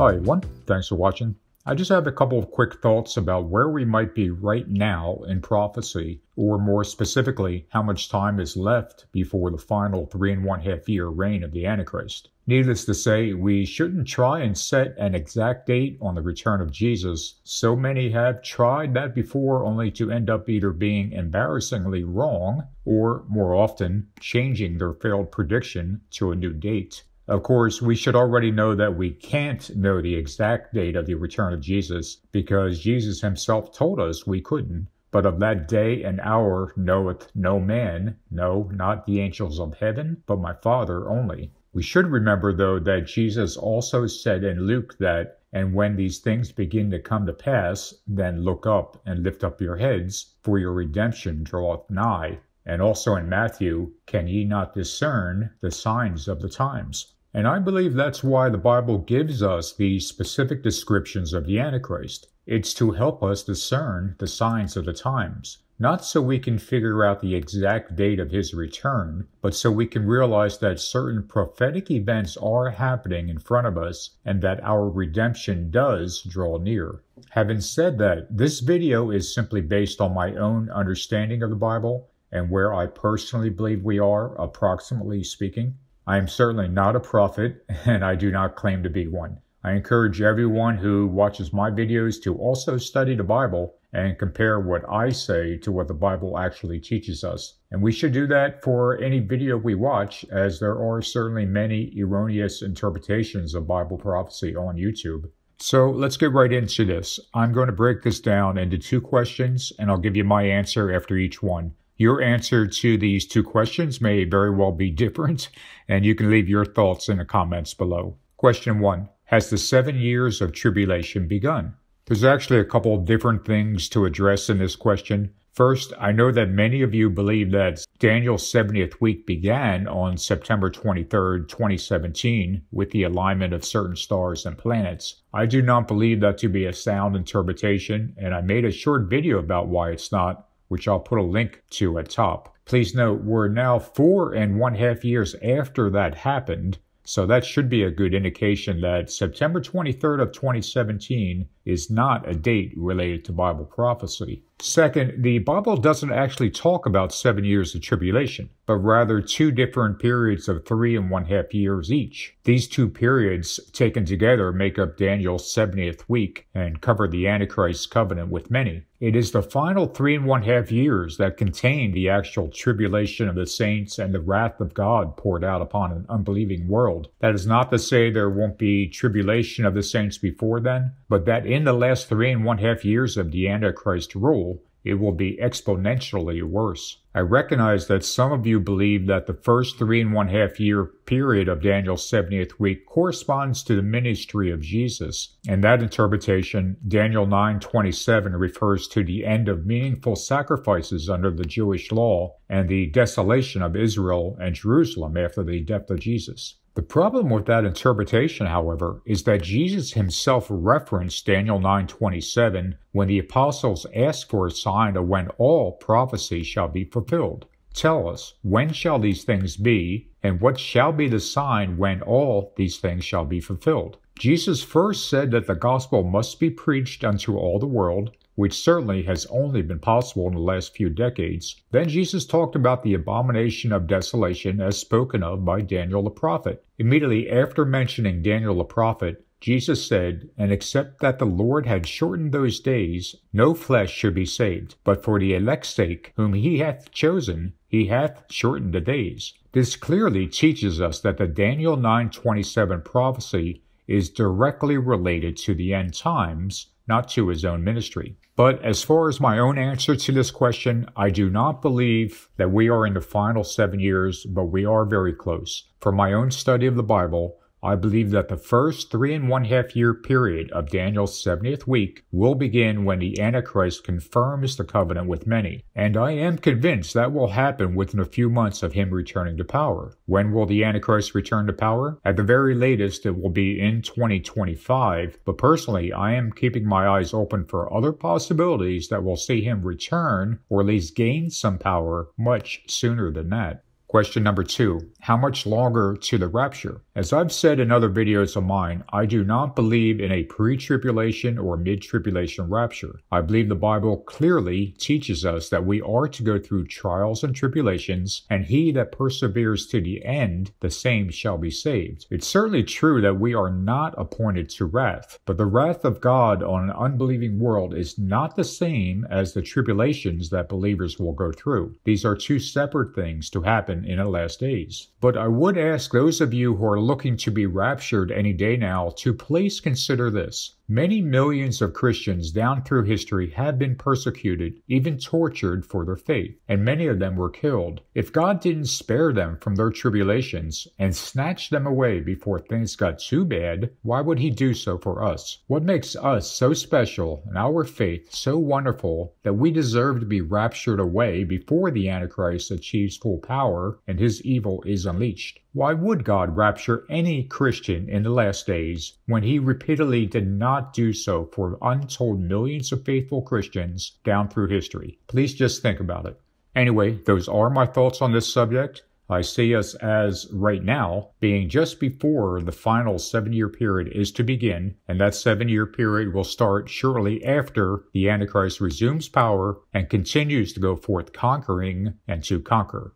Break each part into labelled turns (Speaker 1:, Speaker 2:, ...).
Speaker 1: Hi everyone, thanks for watching. I just have a couple of quick thoughts about where we might be right now in prophecy, or more specifically, how much time is left before the final 3.5 year reign of the Antichrist. Needless to say, we shouldn't try and set an exact date on the return of Jesus. So many have tried that before, only to end up either being embarrassingly wrong, or more often, changing their failed prediction to a new date. Of course, we should already know that we can't know the exact date of the return of Jesus because Jesus himself told us we couldn't. But of that day and hour knoweth no man, no, not the angels of heaven, but my Father only. We should remember, though, that Jesus also said in Luke that, "And when these things begin to come to pass, then look up and lift up your heads, for your redemption draweth nigh." And also in Matthew, "Can ye not discern the signs of the times?" And I believe that's why the Bible gives us these specific descriptions of the Antichrist. It's to help us discern the signs of the times. Not so we can figure out the exact date of his return, but so we can realize that certain prophetic events are happening in front of us and that our redemption does draw near. Having said that, this video is simply based on my own understanding of the Bible and where I personally believe we are, approximately speaking. I am certainly not a prophet, and I do not claim to be one. I encourage everyone who watches my videos to also study the Bible and compare what I say to what the Bible actually teaches us. And we should do that for any video we watch, as there are certainly many erroneous interpretations of Bible prophecy on YouTube. So let's get right into this. I'm going to break this down into 2 questions, and I'll give you my answer after each one. Your answer to these 2 questions may very well be different, and you can leave your thoughts in the comments below. Question 1. Has the 7 years of tribulation begun? There's actually a couple of different things to address in this question. First, I know that many of you believe that Daniel's 70th week began on September 23rd, 2017, with the alignment of certain stars and planets. I do not believe that to be a sound interpretation, and I made a short video about why it's not, which I'll put a link to at top. Please note, we're now 4.5 years after that happened, so that should be a good indication that September 23rd of 2017 is not a date related to Bible prophecy. Second, the Bible doesn't actually talk about 7 years of tribulation, but rather 2 different periods of 3.5 years each. These 2 periods taken together make up Daniel's 70th week and cover the Antichrist's covenant with many. It is the final 3.5 years that contain the actual tribulation of the saints and the wrath of God poured out upon an unbelieving world. That is not to say there won't be tribulation of the saints before then, but that in the last 3.5 years of the Antichrist rule, it will be exponentially worse. I recognize that some of you believe that the first 3.5 year period of Daniel's 70th week corresponds to the ministry of Jesus. In that interpretation, Daniel 9:27 refers to the end of meaningful sacrifices under the Jewish law and the desolation of Israel and Jerusalem after the death of Jesus. The problem with that interpretation, however, is that Jesus himself referenced Daniel 9:27 when the apostles asked for a sign of when all prophecy shall be fulfilled. Tell us, when shall these things be, and what shall be the sign when all these things shall be fulfilled? Jesus first said that the gospel must be preached unto all the world, which certainly has only been possible in the last few decades. Then Jesus talked about the abomination of desolation as spoken of by Daniel the prophet. Immediately after mentioning Daniel the prophet, Jesus said, "And except that the Lord had shortened those days, no flesh should be saved. But for the elect's sake, whom he hath chosen, he hath shortened the days." This clearly teaches us that the Daniel 9:27 prophecy is directly related to the end times, not to his own ministry. But as far as my own answer to this question, I do not believe that we are in the final 7 years, but we are very close. From my own study of the Bible, I believe that the first 3.5 year period of Daniel's 70th week will begin when the Antichrist confirms the covenant with many. And I am convinced that will happen within a few months of him returning to power. When will the Antichrist return to power? At the very latest, it will be in 2025. But personally, I am keeping my eyes open for other possibilities that will see him return, or at least gain some power, much sooner than that. Question number 2, how much longer to the rapture? As I've said in other videos of mine, I do not believe in a pre-tribulation or mid-tribulation rapture. I believe the Bible clearly teaches us that we are to go through trials and tribulations, and he that perseveres to the end, the same shall be saved. It's certainly true that we are not appointed to wrath, but the wrath of God on an unbelieving world is not the same as the tribulations that believers will go through. These are two separate things to happen in the last days. But I would ask those of you who are looking to be raptured any day now to please consider this. Many millions of Christians down through history have been persecuted, even tortured for their faith, and many of them were killed. If God didn't spare them from their tribulations and snatch them away before things got too bad, why would he do so for us? What makes us so special and our faith so wonderful that we deserve to be raptured away before the Antichrist achieves full power and his evil is unleashed? Why would God rapture any Christian in the last days when he repeatedly did not do so for untold millions of faithful Christians down through history? Please just think about it. Anyway, those are my thoughts on this subject. I see us as, right now, being just before the final 7-year period is to begin, and that 7-year period will start shortly after the Antichrist resumes power and continues to go forth conquering and to conquer.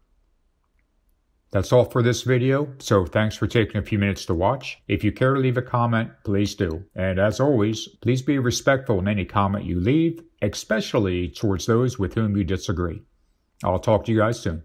Speaker 1: That's all for this video, so thanks for taking a few minutes to watch. If you care to leave a comment, please do. And as always, please be respectful in any comment you leave, especially towards those with whom you disagree. I'll talk to you guys soon.